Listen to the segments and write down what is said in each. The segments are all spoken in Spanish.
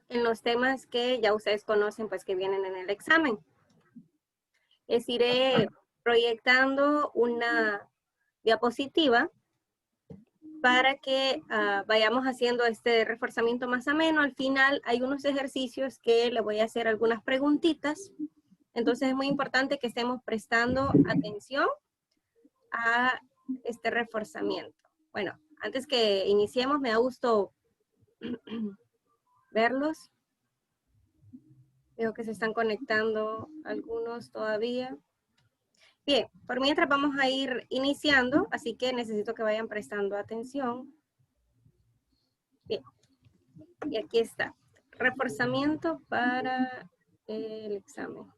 en los temas que ya ustedes conocen, pues que vienen en el examen. Les iré proyectando una diapositiva para que vayamos haciendo este reforzamiento más ameno. Al final hay unos ejercicios que le voy a hacer algunas preguntitas. Entonces es muy importante que estemos prestando atención a este reforzamiento. Bueno, antes que iniciemos, me da gusto verlos. Veo que se están conectando algunos todavía. Bien, por mientras vamos a ir iniciando, así que necesito que vayan prestando atención. Bien, y aquí está. Reforzamiento para el examen.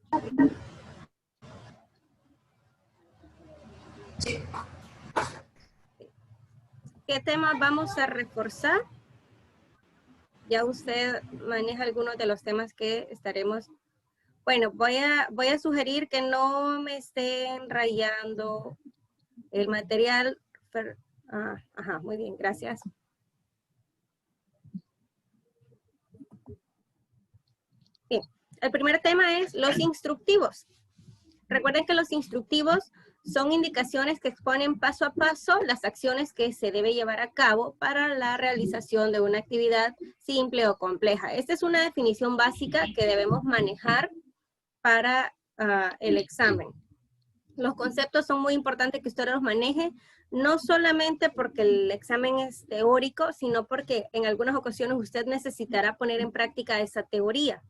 ¿Qué temas vamos a reforzar? Ya usted maneja algunos de los temas que estaremos. Bueno, voy a sugerir que no me estén rayando el material. Ajá, muy bien, gracias. Bien, el primer tema es los instructivos. Recuerden que los instructivos son indicaciones que exponen paso a paso las acciones que se debe llevar a cabo para la realización de una actividad simple o compleja. Esta es una definición básica que debemos manejar para el examen. Los conceptos son muy importantes que usted los maneje, no solamente porque el examen es teórico, sino porque en algunas ocasiones usted necesitará poner en práctica esa teoría.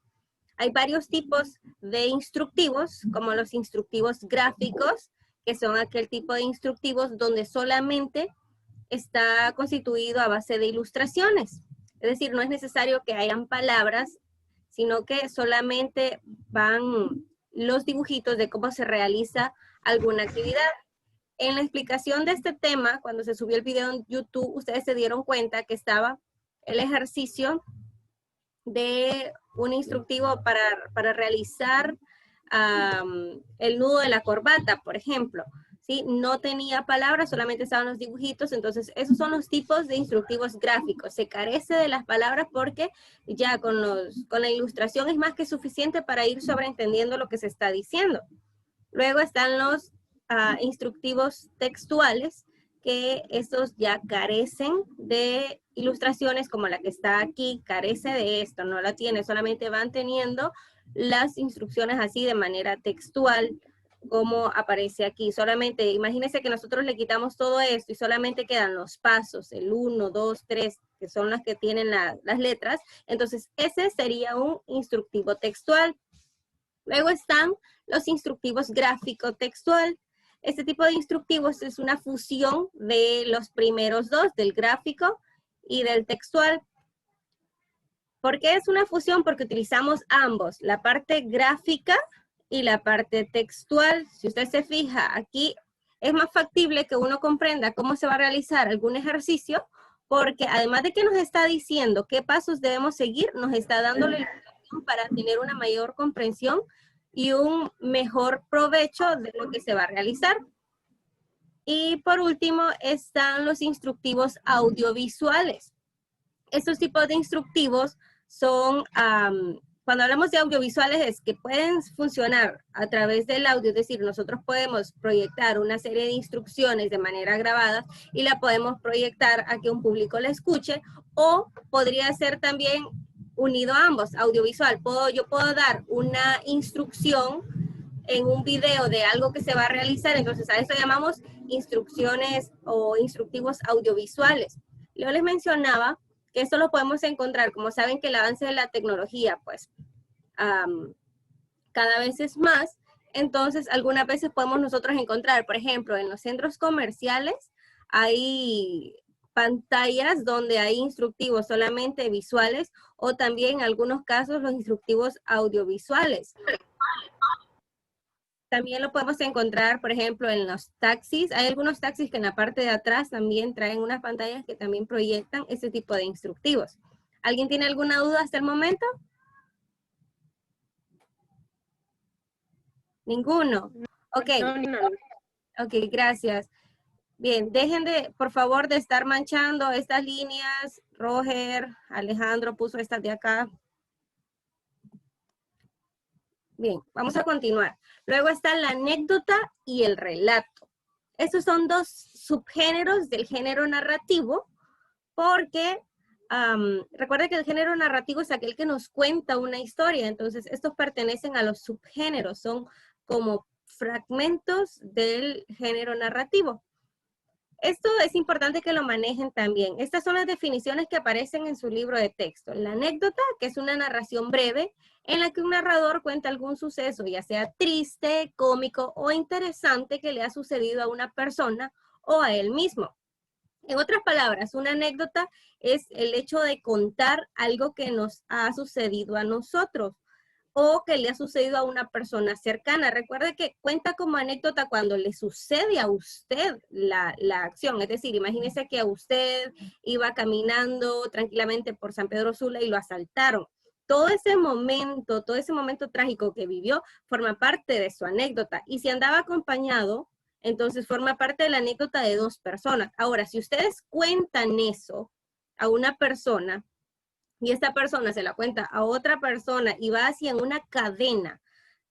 Hay varios tipos de instructivos, como los instructivos gráficos, que son aquel tipo de instructivos donde solamente está constituido a base de ilustraciones. Es decir, no es necesario que hayan palabras, sino que solamente van los dibujitos de cómo se realiza alguna actividad. En la explicación de este tema, cuando se subió el video en YouTube, ustedes se dieron cuenta que estaba el ejercicio de un instructivo para realizar el nudo de la corbata, por ejemplo. ¿Sí? No tenía palabras, solamente estaban los dibujitos, entonces esos son los tipos de instructivos gráficos. Se carece de las palabras porque ya con la ilustración es más que suficiente para ir sobreentendiendo lo que se está diciendo. Luego están los instructivos textuales, que estos ya carecen de ilustraciones como la que está aquí, carece de esto, no la tiene, solamente van teniendo las instrucciones así de manera textual, como aparece aquí. Solamente, imagínense que nosotros le quitamos todo esto y solamente quedan los pasos, el 1, 2, 3, que son las que tienen las letras, entonces ese sería un instructivo textual. Luego están los instructivos gráfico-textual. Este tipo de instructivos es una fusión de los primeros dos, del gráfico y del textual. ¿Por qué es una fusión? Porque utilizamos ambos, la parte gráfica y la parte textual. Si usted se fija, aquí es más factible que uno comprenda cómo se va a realizar algún ejercicio, porque además de que nos está diciendo qué pasos debemos seguir, nos está dando la información para tener una mayor comprensión y un mejor provecho de lo que se va a realizar. Y por último están los instructivos audiovisuales. Estos tipos de instructivos son, cuando hablamos de audiovisuales, es que pueden funcionar a través del audio, es decir, nosotros podemos proyectar una serie de instrucciones de manera grabada y la podemos proyectar a que un público la escuche, o podría ser también unido a ambos, audiovisual. Yo puedo dar una instrucción en un video de algo que se va a realizar, entonces a eso llamamos instrucciones o instructivos audiovisuales. Yo les mencionaba que esto lo podemos encontrar, como saben que el avance de la tecnología, pues, cada vez es más, entonces algunas veces podemos nosotros encontrar, por ejemplo, en los centros comerciales hay pantallas donde hay instructivos solamente visuales, o también en algunos casos los instructivos audiovisuales. También lo podemos encontrar, por ejemplo, en los taxis. Hay algunos taxis que en la parte de atrás también traen unas pantallas que también proyectan ese tipo de instructivos. ¿Alguien tiene alguna duda hasta el momento? ¿Ninguno? Ok. Ok, gracias. Bien, dejen de, por favor, de estar manchando estas líneas Roger, Alejandro puso estas de acá. Bien, vamos a continuar. Luego está la anécdota y el relato. Estos son dos subgéneros del género narrativo, porque recuerda que el género narrativo es aquel que nos cuenta una historia, entonces estos pertenecen a los subgéneros, son como fragmentos del género narrativo. Esto es importante que lo manejen también. Estas son las definiciones que aparecen en su libro de texto. La anécdota, que es una narración breve en la que un narrador cuenta algún suceso, ya sea triste, cómico o interesante que le ha sucedido a una persona o a él mismo. En otras palabras, una anécdota es el hecho de contar algo que nos ha sucedido a nosotros o que le ha sucedido a una persona cercana. Recuerde que cuenta como anécdota cuando le sucede a usted la acción. Es decir, imagínese que a usted iba caminando tranquilamente por San Pedro Sula y lo asaltaron. Todo ese momento trágico que vivió forma parte de su anécdota. Y si andaba acompañado, entonces forma parte de la anécdota de dos personas. Ahora, si ustedes cuentan eso a una persona, y esta persona se la cuenta a otra persona y va hacia una cadena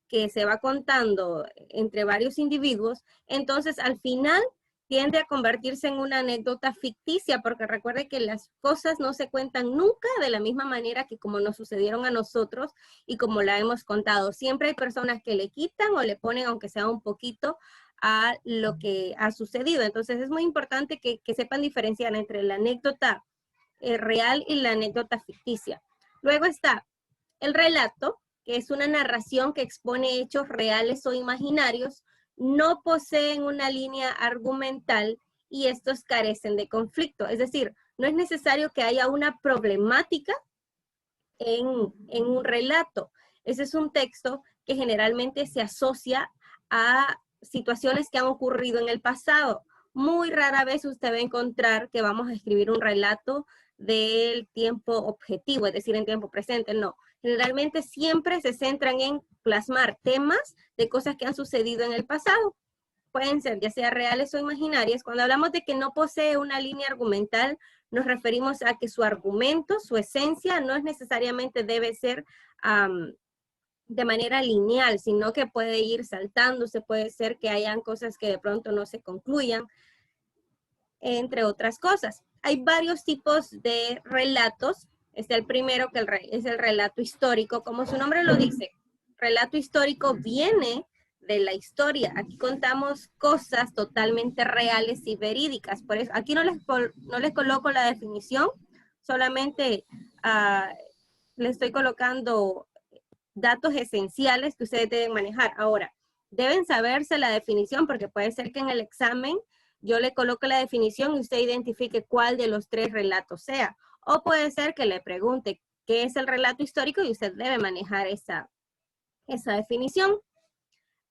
que se va contando entre varios individuos, entonces al final tiende a convertirse en una anécdota ficticia, porque recuerde que las cosas no se cuentan nunca de la misma manera que como nos sucedieron a nosotros y como la hemos contado. Siempre hay personas que le quitan o le ponen, aunque sea un poquito, a lo que ha sucedido. Entonces es muy importante que sepan diferenciar entre la anécdota real y la anécdota ficticia. Luego está el relato, que es una narración que expone hechos reales o imaginarios, no poseen una línea argumental y estos carecen de conflicto. Es decir, no es necesario que haya una problemática en un relato. Ese es un texto que generalmente se asocia a situaciones que han ocurrido en el pasado. Muy rara vez usted va a encontrar que vamos a escribir un relato del tiempo objetivo, es decir, en tiempo presente, no. Generalmente siempre se centran en plasmar temas de cosas que han sucedido en el pasado. Pueden ser ya sea reales o imaginarias. Cuando hablamos de que no posee una línea argumental, nos referimos a que su argumento, su esencia, no es necesariamente debe ser de manera lineal, sino que puede ir saltándose, puede ser que hayan cosas que de pronto no se concluyan, entre otras cosas. Hay varios tipos de relatos. Está el primero, que es el relato histórico. Como su nombre lo dice, relato histórico viene de la historia. Aquí contamos cosas totalmente reales y verídicas. Por eso, aquí no les coloco la definición, solamente les estoy colocando datos esenciales que ustedes deben manejar. Ahora, deben saberse la definición porque puede ser que en el examen yo le coloque la definición y usted identifique cuál de los tres relatos sea. O puede ser que le pregunte qué es el relato histórico y usted debe manejar esa definición.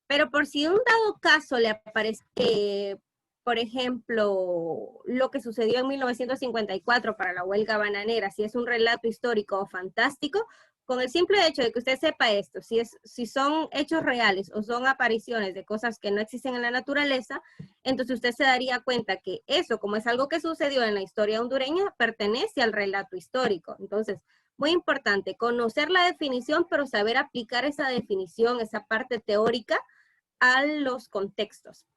Pero por si un dado caso le aparece, por ejemplo, lo que sucedió en 1954 para la huelga bananera, si es un relato histórico o fantástico, con el simple hecho de que usted sepa esto, si son hechos reales o son apariciones de cosas que no existen en la naturaleza, entonces usted se daría cuenta que eso, como es algo que sucedió en la historia hondureña, pertenece al relato histórico. Entonces, muy importante, conocer la definición, pero saber aplicar esa definición, esa parte teórica, a los contextos.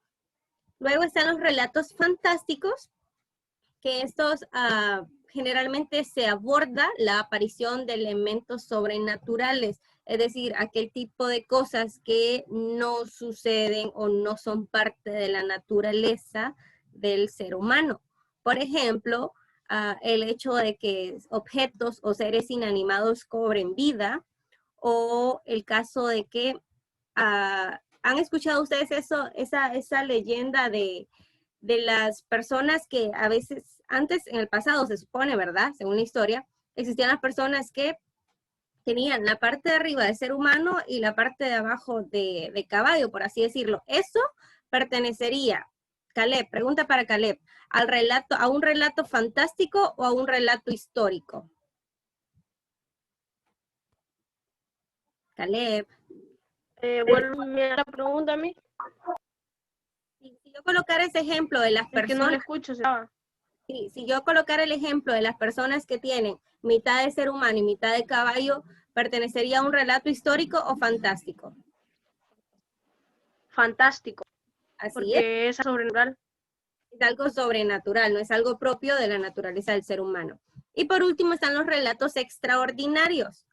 Luego están los relatos fantásticos, que estos generalmente se aborda la aparición de elementos sobrenaturales, es decir, aquel tipo de cosas que no suceden o no son parte de la naturaleza del ser humano. Por ejemplo, el hecho de que objetos o seres inanimados cobren vida, o el caso de que ¿han escuchado ustedes esa leyenda de las personas que a veces, antes en el pasado se supone, ¿verdad? Según la historia, existían las personas que tenían la parte de arriba de ser humano y la parte de abajo de caballo, por así decirlo. Eso pertenecería, Caleb, pregunta para Caleb, ¿a un relato fantástico o a un relato histórico? Caleb. Vuelve a la pregunta a mí. Si yo colocara ese ejemplo de las personas... Es que no le escucho, se va. Si yo colocara el ejemplo de las personas que tienen mitad de ser humano y mitad de caballo, ¿pertenecería a un relato histórico o fantástico? Fantástico, Así porque es sobrenatural. es algo sobrenatural, no es algo propio de la naturaleza del ser humano. Y por último están los relatos extraordinarios.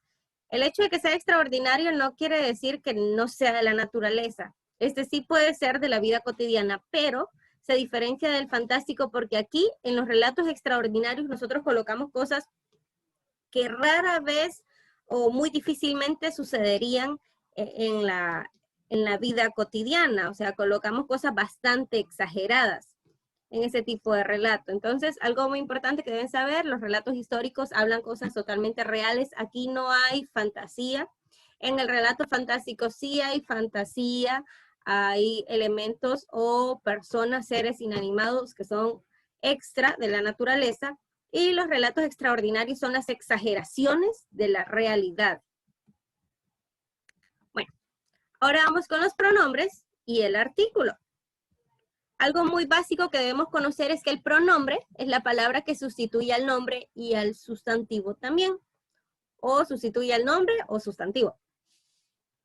El hecho de que sea extraordinario no quiere decir que no sea de la naturaleza. Este sí puede ser de la vida cotidiana, pero se diferencia del fantástico porque aquí en los relatos extraordinarios nosotros colocamos cosas que rara vez o muy difícilmente sucederían en la vida cotidiana. O sea, colocamos cosas bastante exageradas en ese tipo de relato. Entonces, algo muy importante que deben saber, los relatos históricos hablan cosas totalmente reales. Aquí no hay fantasía. En el relato fantástico sí hay fantasía, hay elementos o personas, seres inanimados que son extra de la naturaleza, y los relatos extraordinarios son las exageraciones de la realidad. Bueno, ahora vamos con los pronombres y el artículo. Algo muy básico que debemos conocer es que el pronombre es la palabra que sustituye al nombre y al sustantivo también, o sustituye al nombre o sustantivo.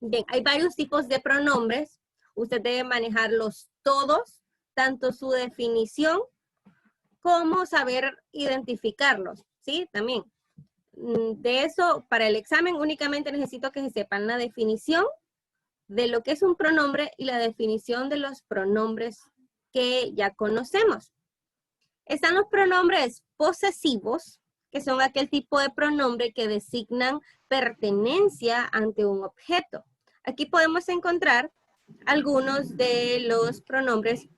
Bien, hay varios tipos de pronombres. Usted debe manejarlos todos, tanto su definición como saber identificarlos, ¿sí? También. De eso, para el examen únicamente necesito que se sepan la definición de lo que es un pronombre y la definición de los pronombres que ya conocemos. Están los pronombres posesivos, que son aquel tipo de pronombre que designan pertenencia ante un objeto. Aquí podemos encontrar algunos de los pronombres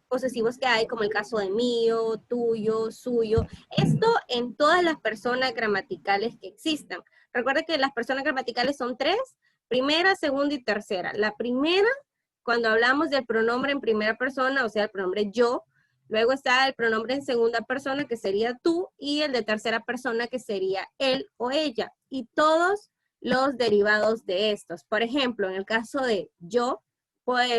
posesivos que hay, como el caso de mío, tuyo, suyo. Esto en todas las personas gramaticales que existan. Recuerda que las personas gramaticales son tres: primera, segunda y tercera. La primera, cuando hablamos del pronombre en primera persona, o sea, el pronombre yo. Luego está el pronombre en segunda persona, que sería tú, y el de tercera persona, que sería él o ella. Y todos los derivados de estos. Por ejemplo, en el caso de yo, puedo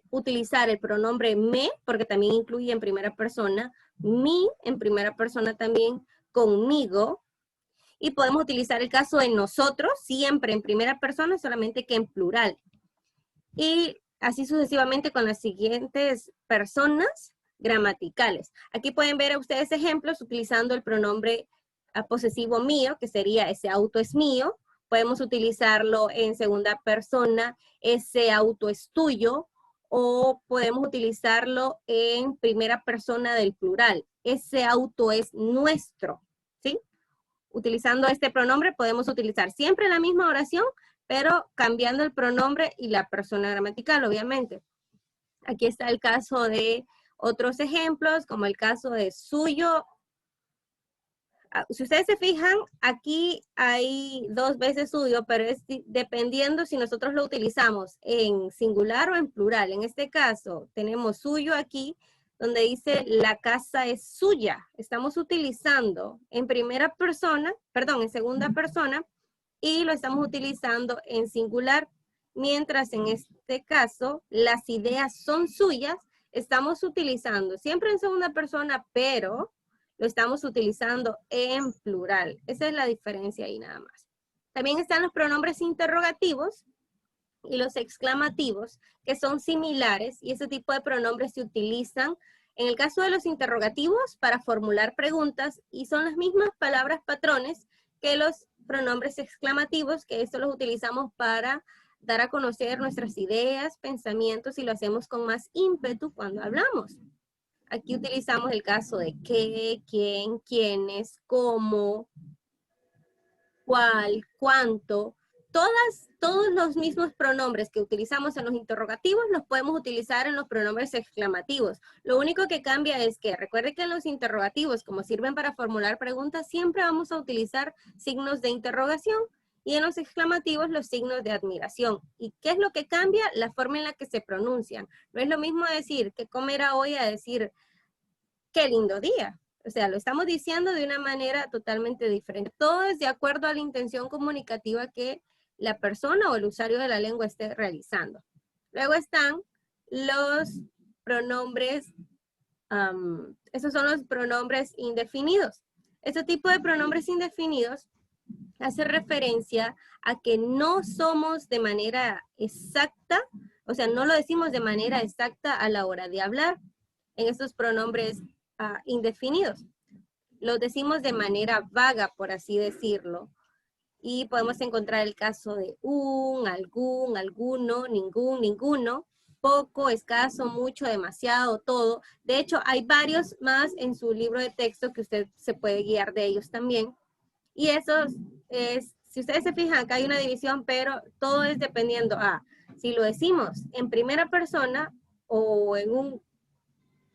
utilizar el pronombre me, porque también incluye en primera persona, mi en primera persona también, conmigo, y podemos utilizar el caso de nosotros, siempre en primera persona, solamente que en plural. Y así sucesivamente con las siguientes personas gramaticales. Aquí pueden ver a ustedes ejemplos utilizando el pronombre posesivo mío, que sería ese auto es mío. Podemos utilizarlo en segunda persona, ese auto es tuyo, o podemos utilizarlo en primera persona del plural, ese auto es nuestro, ¿sí? Utilizando este pronombre podemos utilizar siempre la misma oración, pero cambiando el pronombre y la persona gramatical, obviamente. Aquí está el caso de otros ejemplos, como el caso de suyo. Si ustedes se fijan, aquí hay dos veces suyo, pero es dependiendo si nosotros lo utilizamos en singular o en plural. En este caso, tenemos suyo aquí, donde dice la casa es suya. Estamos utilizando en primera persona, perdón, en segunda persona, y lo estamos utilizando en singular, mientras en este caso las ideas son suyas, estamos utilizando siempre en segunda persona, pero lo estamos utilizando en plural. Esa es la diferencia ahí nada más. También están los pronombres interrogativos y los exclamativos, que son similares, y ese tipo de pronombres se utilizan en el caso de los interrogativos para formular preguntas, y son las mismas palabras patrones que los pronombres exclamativos, que estos los utilizamos para dar a conocer nuestras ideas, pensamientos, y lo hacemos con más ímpetu cuando hablamos. Aquí utilizamos el caso de qué, quién, quiénes, cómo, cuál, cuánto. Todos los mismos pronombres que utilizamos en los interrogativos los podemos utilizar en los pronombres exclamativos. Lo único que cambia es que recuerde que en los interrogativos, como sirven para formular preguntas, siempre vamos a utilizar signos de interrogación, y en los exclamativos los signos de admiración. ¿Y qué es lo que cambia? La forma en la que se pronuncian. No es lo mismo decir ¿qué comerá hoy? A decir qué lindo día. O sea, lo estamos diciendo de una manera totalmente diferente. Todo es de acuerdo a la intención comunicativa que la persona o el usuario de la lengua esté realizando. Luego están los pronombres Esos son los pronombres indefinidos. Este tipo de pronombres indefinidos hace referencia a que no somos de manera exacta, o sea, no lo decimos de manera exacta a la hora de hablar en estos pronombres indefinidos. Lo decimos de manera vaga, por así decirlo, y podemos encontrar el caso de un, algún, alguno, ningún, ninguno, poco, escaso, mucho, demasiado, todo. De hecho, hay varios más en su libro de texto que usted se puede guiar de ellos también. Y eso es, si ustedes se fijan, acá hay una división, pero todo es dependiendo si lo decimos en primera persona o en un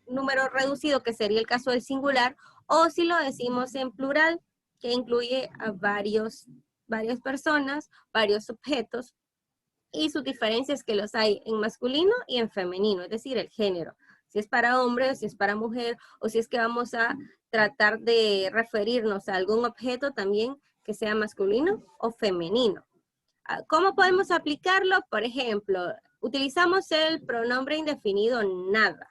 número reducido, que sería el caso del singular, o si lo decimos en plural, que incluye a varias personas, varios objetos, y sus diferencias que los hay en masculino y en femenino, es decir, el género. Si es para hombre o si es para mujer, o si es que vamos a tratar de referirnos a algún objeto también que sea masculino o femenino. ¿Cómo podemos aplicarlo? Por ejemplo, utilizamos el pronombre indefinido nada.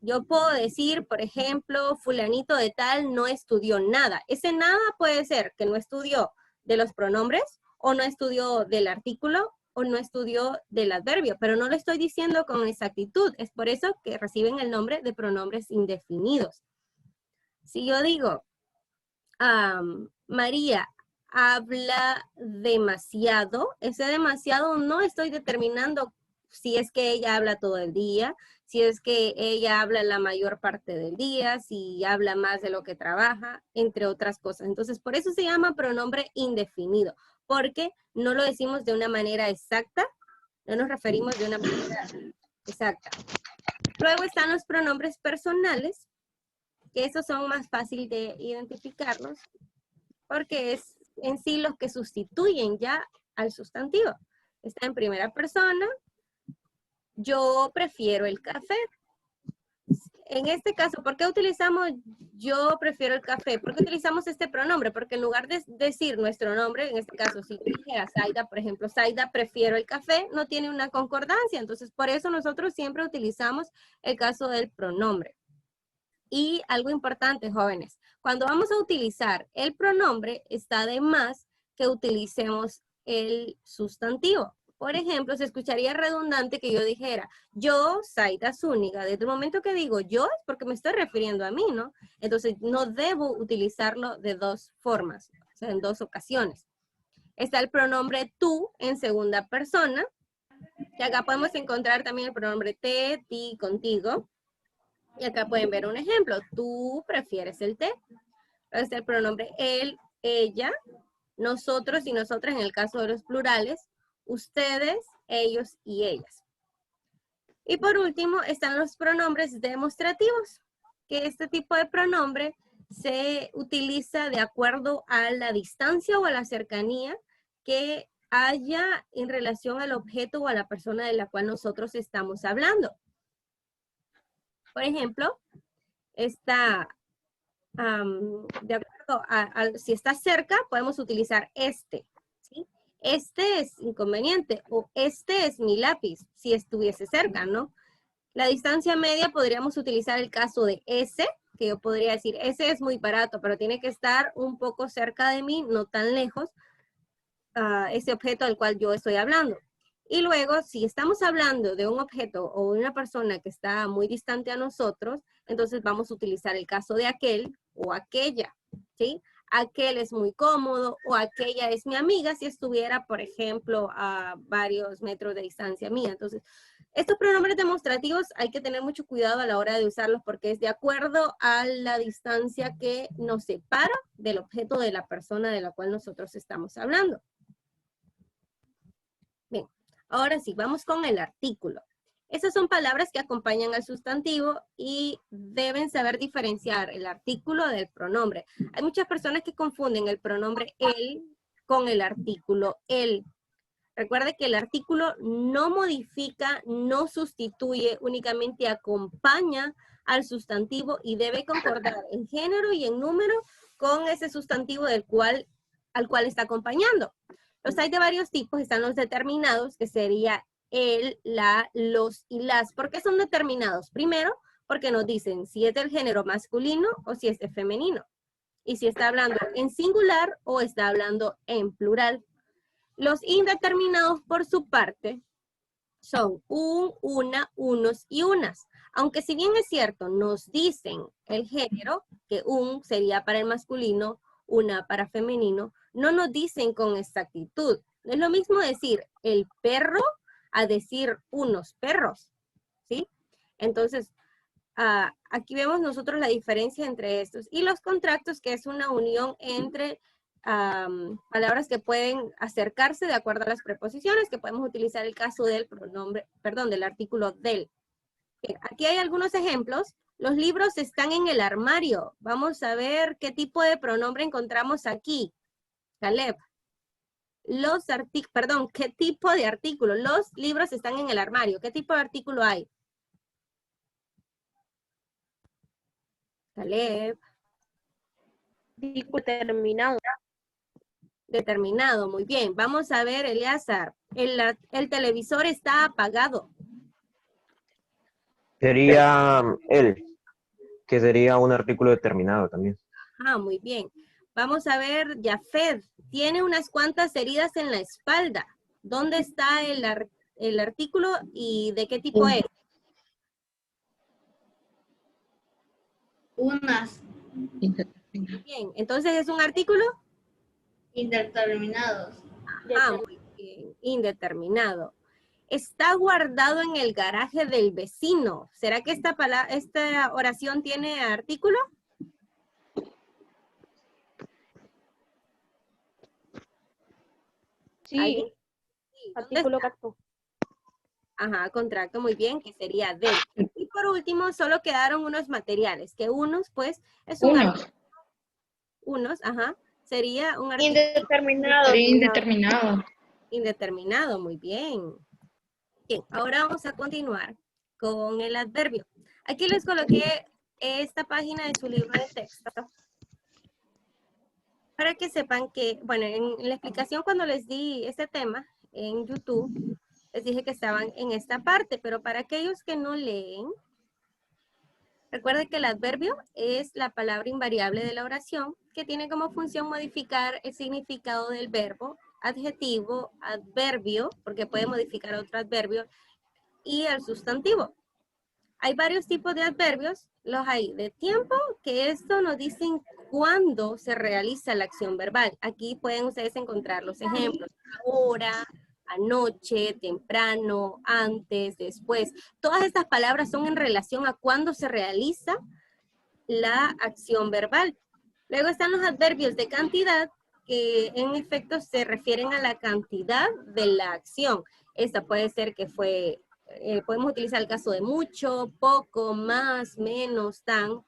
Yo puedo decir, por ejemplo, fulanito de tal no estudió nada. Ese nada puede ser que no estudió de los pronombres, o no estudió del artículo, o no estudió del adverbio, pero no lo estoy diciendo con exactitud. Es por eso que reciben el nombre de pronombres indefinidos. Si yo digo, María habla demasiado, ese demasiado no estoy determinando si es que ella habla todo el día, si es que ella habla la mayor parte del día, si habla más de lo que trabaja, entre otras cosas. Entonces, por eso se llama pronombre indefinido, porque no lo decimos de una manera exacta, no nos referimos de una manera exacta. Luego están los pronombres personales, que esos son más fáciles de identificarlos, porque es en sí los que sustituyen ya al sustantivo. Está en primera persona. Yo prefiero el café. En este caso, ¿por qué utilizamos yo prefiero el café? ¿Por qué utilizamos este pronombre? Porque en lugar de decir nuestro nombre, en este caso, si yo dijera Zaida, por ejemplo, Zaida prefiero el café, no tiene una concordancia. Entonces, por eso nosotros siempre utilizamos el caso del pronombre. Y algo importante, jóvenes, cuando vamos a utilizar el pronombre, está de más que utilicemos el sustantivo. Por ejemplo, se escucharía redundante que yo dijera, yo, Zaida Zúñiga. Desde el momento que digo yo, es porque me estoy refiriendo a mí, ¿no? Entonces, no debo utilizarlo de dos formas, o sea, en dos ocasiones. Está el pronombre tú en segunda persona, que acá podemos encontrar también el pronombre te, ti, contigo. Y acá pueden ver un ejemplo. Tú prefieres el té. Entonces el pronombre él, ella, nosotros y nosotras en el caso de los plurales, ustedes, ellos y ellas. Y por último están los pronombres demostrativos, que este tipo de pronombre se utiliza de acuerdo a la distancia o a la cercanía que haya en relación al objeto o a la persona de la cual nosotros estamos hablando. Por ejemplo, está, de acuerdo si está cerca, podemos utilizar este, ¿sí? Este es inconveniente, o este es mi lápiz, si estuviese cerca, ¿no? La distancia media podríamos utilizar el caso de ese, que yo podría decir, ese es muy barato, pero tiene que estar un poco cerca de mí, no tan lejos, ese objeto del cual yo estoy hablando. Y luego, si estamos hablando de un objeto o de una persona que está muy distante a nosotros, entonces vamos a utilizar el caso de aquel o aquella, ¿sí? Aquel es muy cómodo o aquella es mi amiga si estuviera, por ejemplo, a varios metros de distancia mía. Entonces, estos pronombres demostrativos hay que tener mucho cuidado a la hora de usarlos porque es de acuerdo a la distancia que nos separa del objeto de la persona de la cual nosotros estamos hablando. Bien. Ahora sí, vamos con el artículo. Esas son palabras que acompañan al sustantivo y deben saber diferenciar el artículo del pronombre. Hay muchas personas que confunden el pronombre él con el artículo él. Recuerde que el artículo no modifica, no sustituye, únicamente acompaña al sustantivo y debe concordar en género y en número con ese sustantivo al cual está acompañando. Los hay de varios tipos, están los determinados, que sería el, la, los y las. ¿Por qué son determinados? Primero, porque nos dicen si es del género masculino o si es de femenino. Y si está hablando en singular o está hablando en plural. Los indeterminados, por su parte, son un, una, unos y unas. Aunque si bien es cierto, nos dicen el género, que un sería para el masculino, una para femenino, no nos dicen con exactitud. No es lo mismo decir el perro a decir unos perros, ¿sí? Entonces, aquí vemos nosotros la diferencia entre estos. Y los contractos, que es una unión entre palabras que pueden acercarse de acuerdo a las preposiciones, que podemos utilizar el caso del pronombre, perdón, del artículo del. Bien, aquí hay algunos ejemplos. Los libros están en el armario. Vamos a ver qué tipo de pronombre encontramos aquí. Caleb. ¿Qué tipo de artículo? Los libros están en el armario. ¿Qué tipo de artículo hay? Caleb. Determinado. Determinado, muy bien. Vamos a ver, Eleazar. El televisor está apagado. Sería él, que sería un artículo determinado también. Muy bien. Vamos a ver, Jafet. Tiene unas cuantas heridas en la espalda. ¿Dónde está el artículo y de qué tipo es? Unas. Bien, entonces ¿es un artículo? Indeterminados. Muy bien, indeterminado. Está guardado en el garaje del vecino. ¿Será que esta oración tiene artículo? Sí. Artículo contracto. Contracto, muy bien, que sería de. Y por último, solo quedaron unos materiales, que unos, pues, es un artículo. Unos, sería un artículo. Indeterminado. Indeterminado. Indeterminado, muy bien. Bien, ahora vamos a continuar con el adverbio. Aquí les coloqué esta página de su libro de texto para que sepan que, bueno, en la explicación cuando les di este tema en YouTube, les dije que estaban en esta parte, pero para aquellos que no leen, recuerden que el adverbio es la palabra invariable de la oración que tiene como función modificar el significado del verbo, adjetivo, adverbio, porque puede modificar otro adverbio, y el sustantivo. Hay varios tipos de adverbios, los hay de tiempo, que esto nos dicen cuándo se realiza la acción verbal. Aquí pueden ustedes encontrar los ejemplos, ahora, anoche, temprano, antes, después. Todas estas palabras son en relación a cuándo se realiza la acción verbal. Luego están los adverbios de cantidad, que en efecto se refieren a la cantidad de la acción. Esta puede ser que fue, podemos utilizar el caso de mucho, poco, más, menos, tan.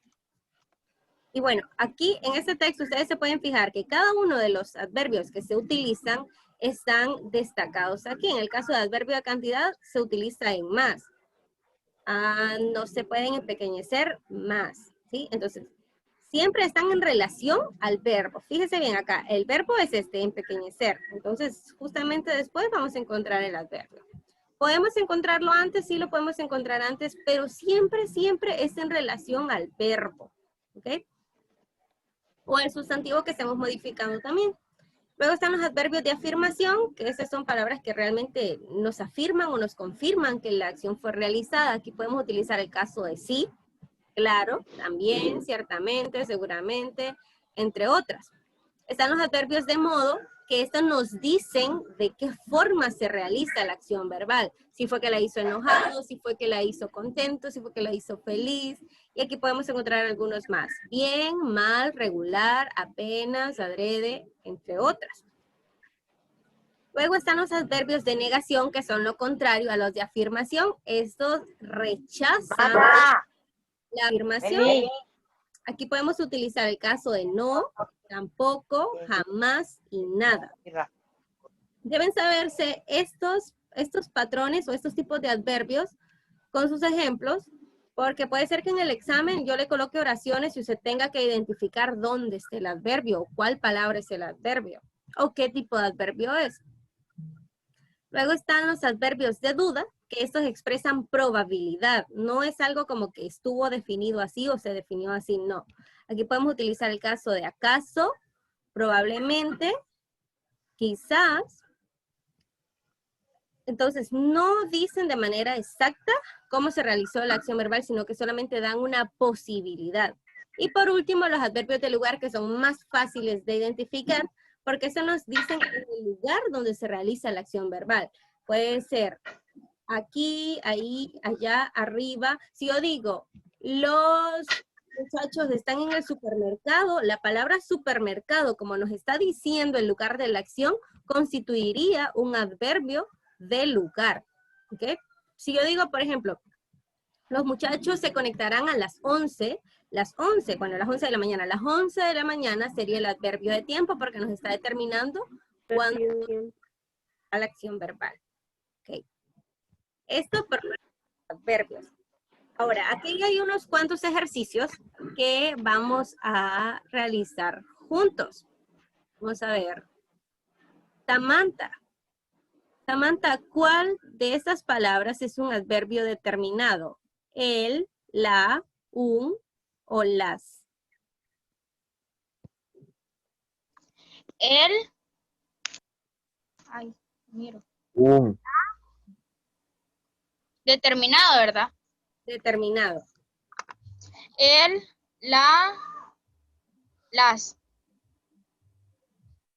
Y bueno, aquí en este texto ustedes se pueden fijar que cada uno de los adverbios que se utilizan están destacados aquí. En el caso de adverbio de cantidad se utiliza en más. No se pueden empequeñecer más, ¿sí? Entonces, siempre están en relación al verbo. Fíjese bien acá, el verbo es empequeñecer. Entonces, justamente después vamos a encontrar el adverbio. ¿Podemos encontrarlo antes? Sí, lo podemos encontrar antes, pero siempre, siempre es en relación al verbo, ¿ok? O el sustantivo que estemos modificando también. Luego están los adverbios de afirmación, que esas son palabras que realmente nos afirman o nos confirman que la acción fue realizada. Aquí podemos utilizar el caso de sí, claro, también, ciertamente, seguramente, entre otras. Están los adverbios de modo, que estos nos dicen de qué forma se realiza la acción verbal. Si fue que la hizo enojado, si fue que la hizo contento, si fue que la hizo feliz. Y aquí podemos encontrar algunos más. Bien, mal, regular, apenas, adrede, entre otras. Luego están los adverbios de negación, que son lo contrario a los de afirmación. Estos rechazan la afirmación. Aquí podemos utilizar el caso de no, tampoco, jamás y nada. Deben saberse estos patrones o estos tipos de adverbios con sus ejemplos, porque puede ser que en el examen yo le coloque oraciones y usted tenga que identificar dónde está el adverbio, o cuál palabra es el adverbio, o qué tipo de adverbio es. Luego están los adverbios de duda, que estos expresan probabilidad. No es algo como que estuvo definido así o se definió así, no. Aquí podemos utilizar el caso de acaso, probablemente, quizás. Entonces, no dicen de manera exacta cómo se realizó la acción verbal, sino que solamente dan una posibilidad. Y por último, los adverbios de lugar, que son más fáciles de identificar, porque eso nos dicen el lugar donde se realiza la acción verbal. Puede ser aquí, ahí, allá, arriba. Si yo digo, los muchachos están en el supermercado, la palabra supermercado, como nos está diciendo el lugar de la acción, constituiría un adverbio de lugar. ¿Ok? Si yo digo, por ejemplo, los muchachos se conectarán a las 11, bueno, a las 11 de la mañana. Las 11 de la mañana sería el adverbio de tiempo porque nos está determinando cuándo a la acción verbal. ¿Ok? Esto por los adverbios. Ahora, aquí hay unos cuantos ejercicios que vamos a realizar juntos. Vamos a ver. Samantha. Samantha, ¿cuál de estas palabras es un adverbio determinado? El, la, un o las. El. Ay, miro. Determinado, ¿verdad? Determinado. El, la, las.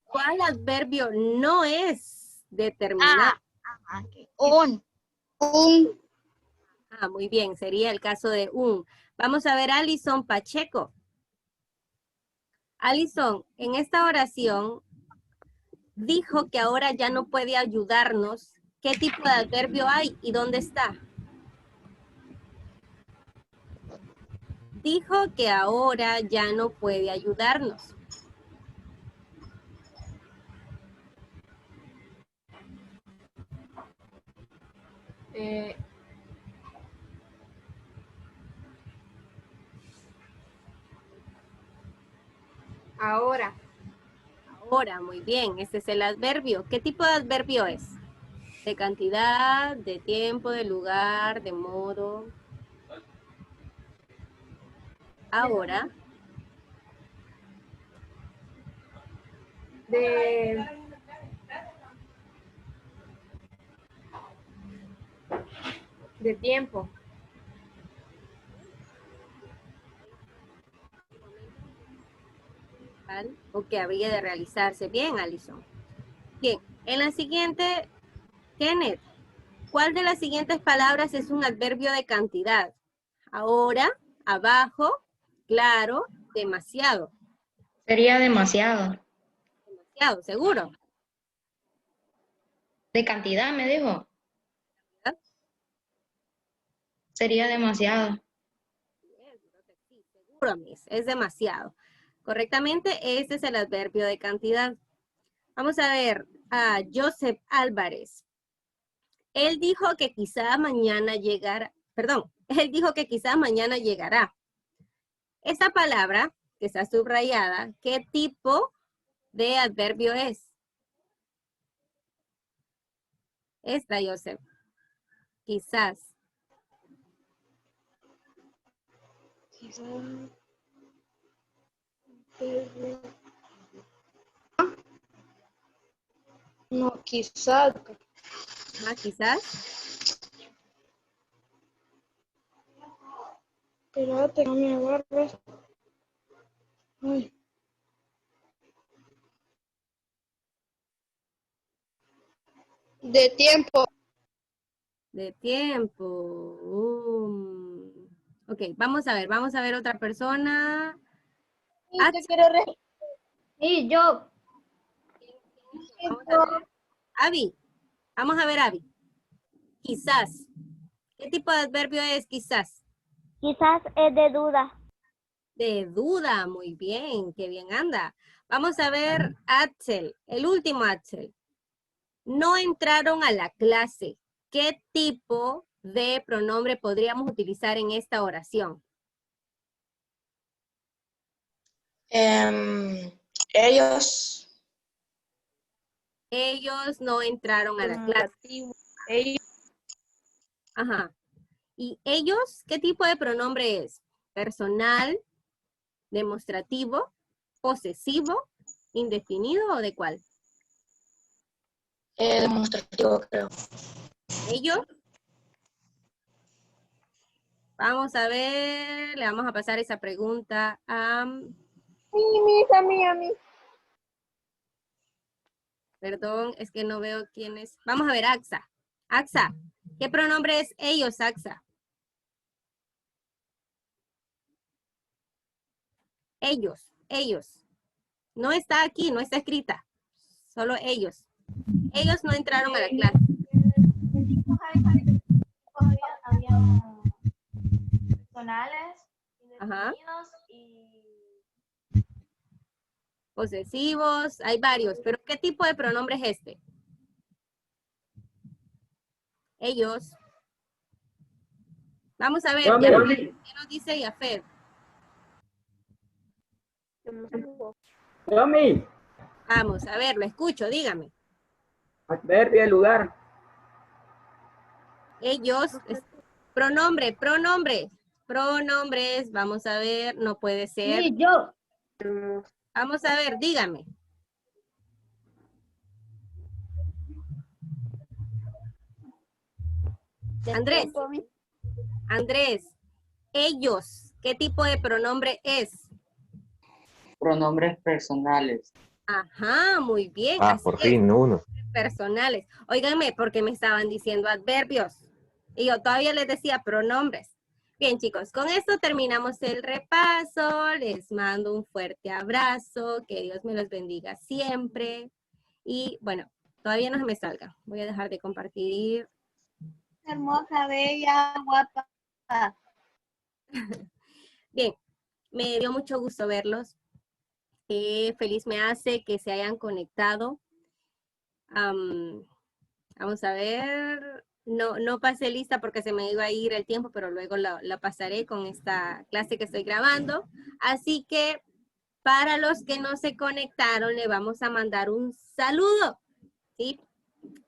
¿Cuál adverbio no es determinado? Un. Muy bien, sería el caso de un. Vamos a ver, Alison Pacheco. Alison, en esta oración dijo que ahora ya no puede ayudarnos. ¿Qué tipo de adverbio hay y dónde está? Dijo que ahora ya no puede ayudarnos. Ahora. Ahora, muy bien, ese es el adverbio. ¿Qué tipo de adverbio es? De cantidad, de tiempo, de lugar, de modo. Ahora. De tiempo. O que habría de realizarse. Bien, Alison. Bien, en la siguiente, Kenneth, ¿cuál de las siguientes palabras es un adverbio de cantidad? Ahora, abajo, claro, demasiado. Sería demasiado. Demasiado, seguro. De cantidad, me dijo. Sería demasiado. Seguro, Miss, es demasiado. Correctamente, este es el adverbio de cantidad. Vamos a ver a Joseph Álvarez. Él dijo que quizá mañana llegará, él dijo que quizá mañana llegará. Esta palabra que está subrayada, ¿qué tipo de adverbio es? Esta, Joseph. Quizás. No, quizás. Quizás. Espérate, no me agarres. Ay. De tiempo. De tiempo. Ok, vamos a ver otra persona. Sí, yo. Vamos a ver. Abby. Vamos a ver, Abby. Quizás. ¿Qué tipo de adverbio es quizás? Quizás es de duda. De duda, muy bien, qué bien anda. Vamos a ver, Axel, el último Axel. No entraron a la clase. ¿Qué tipo de pronombre podríamos utilizar en esta oración? Ellos. Ellos no entraron a la clase. Ajá. ¿Y ellos qué tipo de pronombre es? ¿Personal, demostrativo, posesivo, indefinido o de cuál? Demostrativo, creo. Ellos. Vamos a ver, le vamos a pasar esa pregunta a... A mí. Perdón, es que no veo quién es. Vamos a ver, Axa. Axa, ¿qué pronombre es ellos, Axa? Ellos. No está aquí, no está escrita. Solo ellos. Ellos no entraron a la clase. Había personales, Ajá. indefinidos y Posesivos, hay varios, pero ¿qué tipo de pronombre es este? Ellos. Vamos a ver, ¿qué nos dice Yafet? Tommy, Vamos a ver, lo escucho, dígame. adverbio del lugar. Ellos, pronombre, pronombres, vamos a ver, no puede ser. Sí, yo. Vamos a ver, dígame. Andrés, ellos, ¿qué tipo de pronombre es? Pronombres personales. Ajá, muy bien. Ah, así por es, fin, uno. personales. Óiganme, porque me estaban diciendo adverbios. Y yo todavía les decía pronombres. Bien, chicos, con esto terminamos el repaso. Les mando un fuerte abrazo. Que Dios me los bendiga siempre. Y bueno, todavía no se me salga. Voy a dejar de compartir. Hermosa, bella, guapa. Bien, me dio mucho gusto verlos. Feliz me hace que se hayan conectado. Vamos a ver. No pasé lista porque se me iba a ir el tiempo, pero luego la pasaré con esta clase que estoy grabando. Así que para los que no se conectaron, le vamos a mandar un saludo, ¿sí?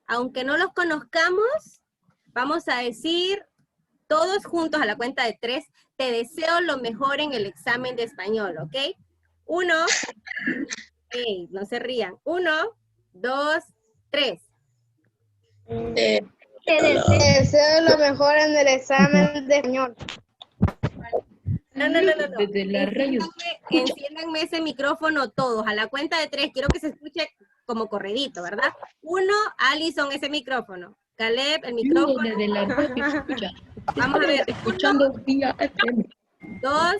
Aunque no los conozcamos, vamos a decir todos juntos a la cuenta de 3, te deseo lo mejor en el examen de español, ¿ok? 1, no se rían. 1, 2, 3. Te deseo lo mejor en el examen de español. No. Enciéndanme ese micrófono todos. A la cuenta de 3, quiero que se escuche como corredito, ¿verdad? 1, Alison, ese micrófono. Caleb, el micrófono. Desde la radio, escucha. Vamos a ver. Escuchando vía FM. 2,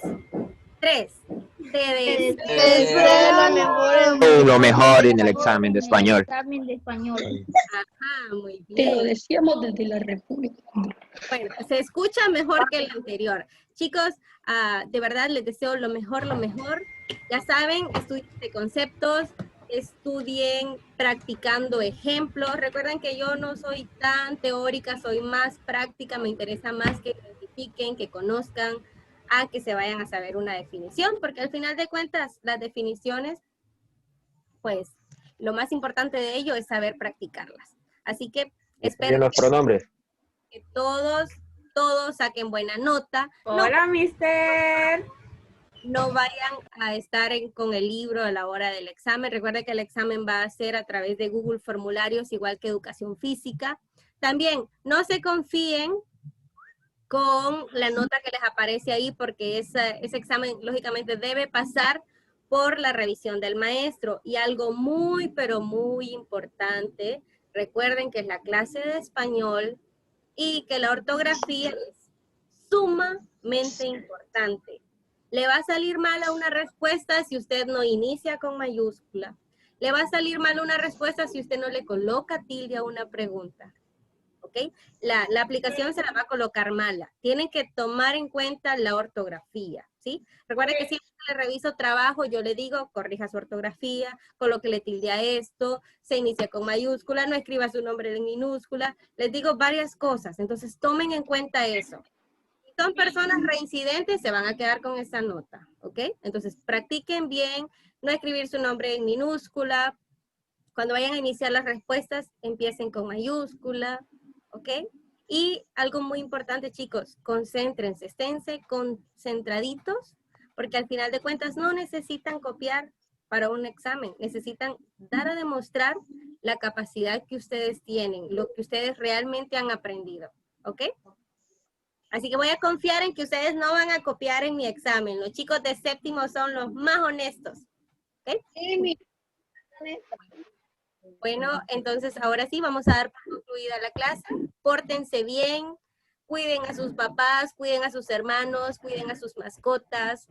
3. Te Lo mejor en el examen de español. Examen de español. Ajá, muy Te lo bien. decíamos desde la República. Bueno, se escucha mejor que el anterior. Chicos, de verdad les deseo lo mejor, lo mejor. Ya saben, estudien de conceptos, estudien practicando ejemplos. Recuerden que yo no soy tan teórica, soy más práctica, me interesa más que identifiquen, que conozcan, a que se vayan a saber una definición, porque al final de cuentas, las definiciones, pues, lo más importante de ello es saber practicarlas. Así que espero Los pronombres. que todos saquen buena nota. Hola, mister. No vayan a estar con el libro a la hora del examen. Recuerden que el examen va a ser a través de Google Formularios, igual que educación física. También, no se confíen con la nota que les aparece ahí, porque ese examen, lógicamente, debe pasar por la revisión del maestro. Y algo muy, pero muy importante, recuerden que es la clase de español y que la ortografía es sumamente importante. Le va a salir mala una respuesta si usted no inicia con mayúscula. Le va a salir mal una respuesta si usted no le coloca tilde a una pregunta. ¿Ok? La aplicación se la va a colocar mala. Tienen que tomar en cuenta la ortografía, ¿sí? Recuerden que siempre que le reviso trabajo, yo le digo, corrija su ortografía, colóquele tilde a esto, se inicia con mayúscula, no escriba su nombre en minúscula. Les digo varias cosas, entonces tomen en cuenta eso. Si son personas reincidentes, se van a quedar con esa nota, ¿ok? Entonces practiquen bien, no escribir su nombre en minúscula, Cuando vayan a iniciar las respuestas, empiecen con mayúscula, ¿ok? Y algo muy importante, chicos, concéntrense, esténse concentraditos, porque al final de cuentas no necesitan copiar para un examen, necesitan dar a demostrar la capacidad que ustedes tienen, lo que ustedes realmente han aprendido, ¿ok? Así que voy a confiar en que ustedes no van a copiar en mi examen. Los chicos de séptimo son los más honestos, ¿ok? Bueno, entonces ahora sí vamos a dar por concluida la clase. Pórtense bien, cuiden a sus papás, cuiden a sus hermanos, cuiden a sus mascotas,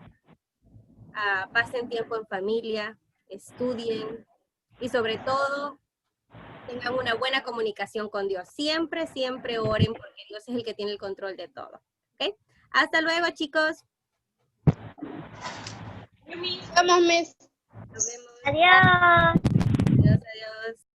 pasen tiempo en familia, estudien y sobre todo tengan una buena comunicación con Dios. Siempre, siempre oren porque Dios es el que tiene el control de todo. ¿Ok? Hasta luego, chicos. Vamos, Miss. Nos vemos. Adiós. Adiós, adiós.